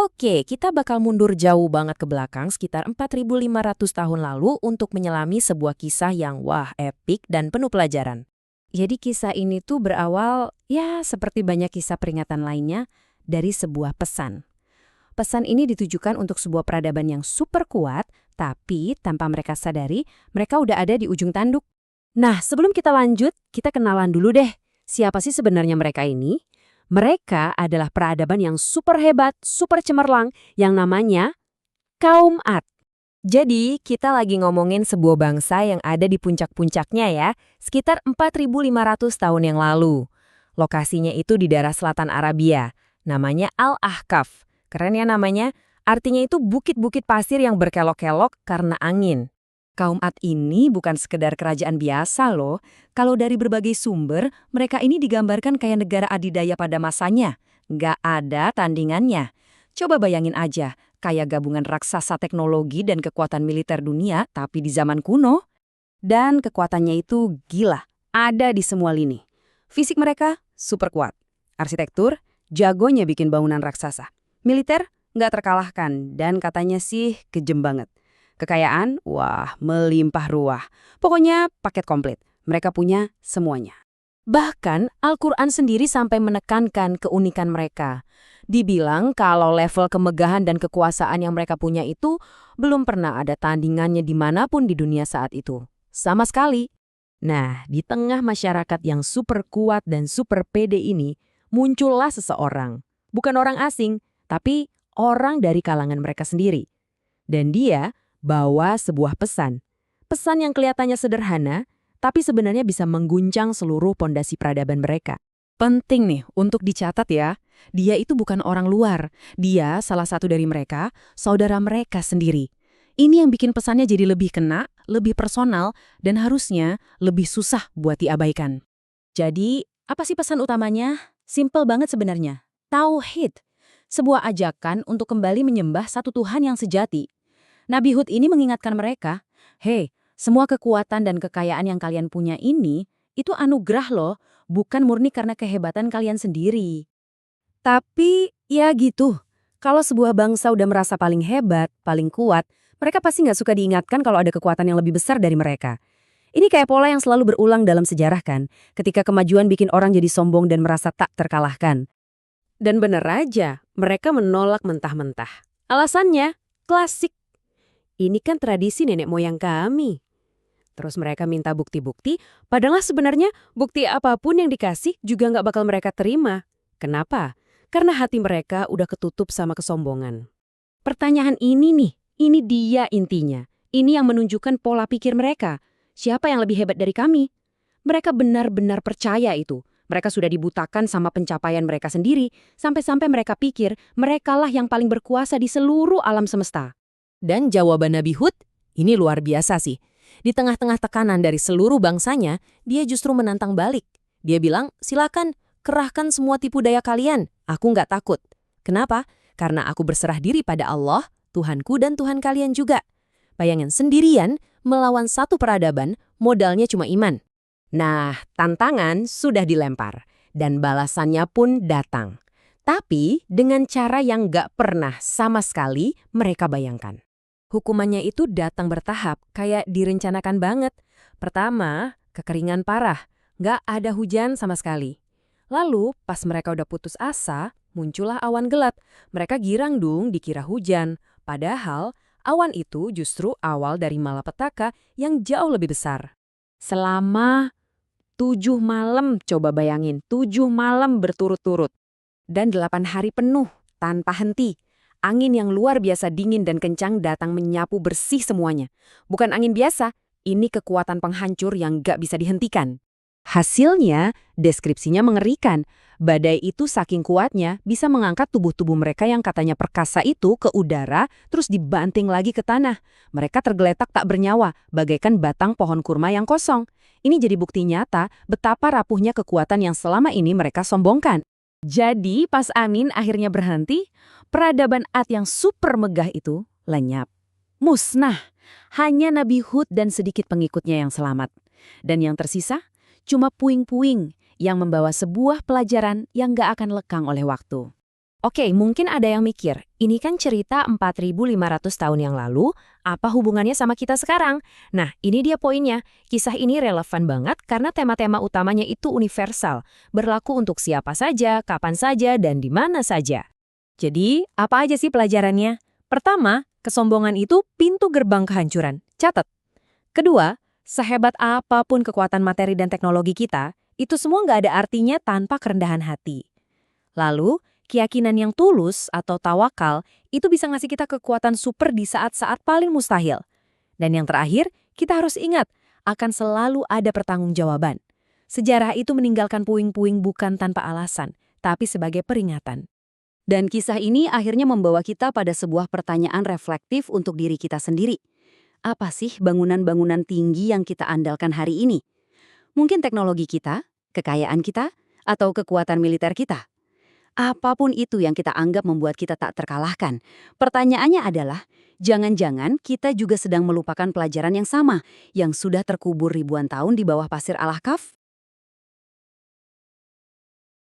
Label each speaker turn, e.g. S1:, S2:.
S1: Oke, kita bakal mundur jauh banget ke belakang sekitar 4.500 tahun lalu untuk menyelami sebuah kisah yang wah epik dan penuh pelajaran. Jadi kisah ini tuh berawal ya seperti banyak kisah peringatan lainnya dari sebuah pesan. Pesan ini ditujukan untuk sebuah peradaban yang super kuat, tapi tanpa mereka sadari, mereka udah ada di ujung tanduk. Nah, sebelum kita lanjut, kita kenalan dulu deh. Siapa sih sebenarnya mereka ini? Mereka adalah peradaban yang super hebat, super cemerlang, yang namanya kaum Ad. Jadi, kita lagi ngomongin sebuah bangsa yang ada di puncak-puncaknya ya, sekitar 4.500 tahun yang lalu. Lokasinya itu di daerah selatan Arabia, namanya Al-Ahqaf. Keren ya namanya, artinya itu bukit-bukit pasir yang berkelok-kelok karena angin. Kaum Ad ini bukan sekedar kerajaan biasa loh. Kalau dari berbagai sumber, mereka ini digambarkan kayak negara adidaya pada masanya. Nggak ada tandingannya. Coba bayangin aja, kayak gabungan raksasa teknologi dan kekuatan militer dunia, tapi di zaman kuno. Dan kekuatannya itu gila, ada di semua lini. Fisik mereka super kuat. Arsitektur, jagonya bikin bangunan raksasa. Militer, nggak terkalahkan, dan katanya sih kejem banget. Kekayaan, wah, melimpah ruah. Pokoknya paket komplit. Mereka punya semuanya. Bahkan Al-Quran sendiri sampai menekankan keunikan mereka. Dibilang kalau level kemegahan dan kekuasaan yang mereka punya itu belum pernah ada tandingannya dimanapun di dunia saat itu. Sama sekali. Nah, di tengah masyarakat yang super kuat dan super pede ini, muncullah seseorang. Bukan orang asing, tapi orang dari kalangan mereka sendiri. Dan dia bawa sebuah pesan. Pesan yang kelihatannya sederhana, tapi sebenarnya bisa mengguncang seluruh pondasi peradaban mereka. Penting nih untuk dicatat ya, dia itu bukan orang luar. Dia salah satu dari mereka, saudara mereka sendiri. Ini yang bikin pesannya jadi lebih kena, lebih personal, dan harusnya lebih susah buat diabaikan. Jadi, apa sih pesan utamanya? Simple banget sebenarnya. Tauhid. Sebuah ajakan untuk kembali menyembah satu Tuhan yang sejati. Nabi Hud ini mengingatkan mereka, hei, semua kekuatan dan kekayaan yang kalian punya ini, itu anugerah loh, bukan murni karena kehebatan kalian sendiri. Tapi, ya gitu, kalau sebuah bangsa udah merasa paling hebat, paling kuat, mereka pasti nggak suka diingatkan kalau ada kekuatan yang lebih besar dari mereka. Ini kayak pola yang selalu berulang dalam sejarah kan, ketika kemajuan bikin orang jadi sombong dan merasa tak terkalahkan. Dan bener aja, mereka menolak mentah-mentah. Alasannya, klasik. Ini kan tradisi nenek moyang kami. Terus mereka minta bukti-bukti, padahal sebenarnya bukti apapun yang dikasih juga nggak bakal mereka terima. Kenapa? Karena hati mereka udah ketutup sama kesombongan. Pertanyaan ini dia intinya. Ini yang menunjukkan pola pikir mereka. Siapa yang lebih hebat dari kami? Mereka benar-benar percaya itu. Mereka sudah dibutakan sama pencapaian mereka sendiri, sampai-sampai mereka pikir merekalah yang paling berkuasa di seluruh alam semesta. Dan jawaban Nabi Hud, ini luar biasa sih. Di tengah-tengah tekanan dari seluruh bangsanya, dia justru menantang balik. Dia bilang, silakan, kerahkan semua tipu daya kalian. Aku nggak takut. Kenapa? Karena aku berserah diri pada Allah, Tuhanku dan Tuhan kalian juga. Bayangin sendirian, melawan satu peradaban, modalnya cuma iman. Nah, tantangan sudah dilempar. Dan balasannya pun datang. Tapi dengan cara yang nggak pernah sama sekali mereka bayangkan. Hukumannya itu datang bertahap, kayak direncanakan banget. Pertama, kekeringan parah, nggak ada hujan sama sekali. Lalu, pas mereka udah putus asa, muncullah awan gelap. Mereka girang dong dikira hujan. Padahal, awan itu justru awal dari malapetaka yang jauh lebih besar. Selama 7 malam, coba bayangin, 7 malam berturut-turut. Dan 8 hari penuh, tanpa henti. Angin yang luar biasa dingin dan kencang datang menyapu bersih semuanya. Bukan angin biasa, ini kekuatan penghancur yang gak bisa dihentikan. Hasilnya, deskripsinya mengerikan. Badai itu saking kuatnya bisa mengangkat tubuh-tubuh mereka yang katanya perkasa itu ke udara, terus dibanting lagi ke tanah. Mereka tergeletak tak bernyawa, bagaikan batang pohon kurma yang kosong. Ini jadi bukti nyata betapa rapuhnya kekuatan yang selama ini mereka sombongkan. Jadi pas angin akhirnya berhenti, peradaban Ad yang super megah itu lenyap. Musnah. Hanya Nabi Hud dan sedikit pengikutnya yang selamat. Dan yang tersisa cuma puing-puing yang membawa sebuah pelajaran yang gak akan lekang oleh waktu. Oke, mungkin ada yang mikir, ini kan cerita 4.500 tahun yang lalu, apa hubungannya sama kita sekarang? Nah, ini dia poinnya. Kisah ini relevan banget karena tema-tema utamanya itu universal, berlaku untuk siapa saja, kapan saja, dan di mana saja.
S2: Jadi, apa aja sih pelajarannya? Pertama, kesombongan itu pintu gerbang kehancuran. Catat. Kedua, sehebat apapun kekuatan materi dan teknologi kita, itu semua nggak ada artinya tanpa kerendahan hati. Lalu, keyakinan yang tulus atau tawakal itu bisa ngasih kita kekuatan super di saat-saat paling mustahil. Dan yang terakhir, kita harus ingat, akan selalu ada pertanggungjawaban. Sejarah itu meninggalkan puing-puing bukan tanpa alasan, tapi sebagai peringatan.
S3: Dan kisah ini akhirnya membawa kita pada sebuah pertanyaan reflektif untuk diri kita sendiri. Apa sih bangunan-bangunan tinggi yang kita andalkan hari ini? Mungkin teknologi kita, kekayaan kita, atau kekuatan militer kita? Apapun itu yang kita anggap membuat kita tak terkalahkan. Pertanyaannya adalah, jangan-jangan kita juga sedang melupakan pelajaran yang sama, yang sudah terkubur ribuan tahun di bawah pasir Al-Ahqaf?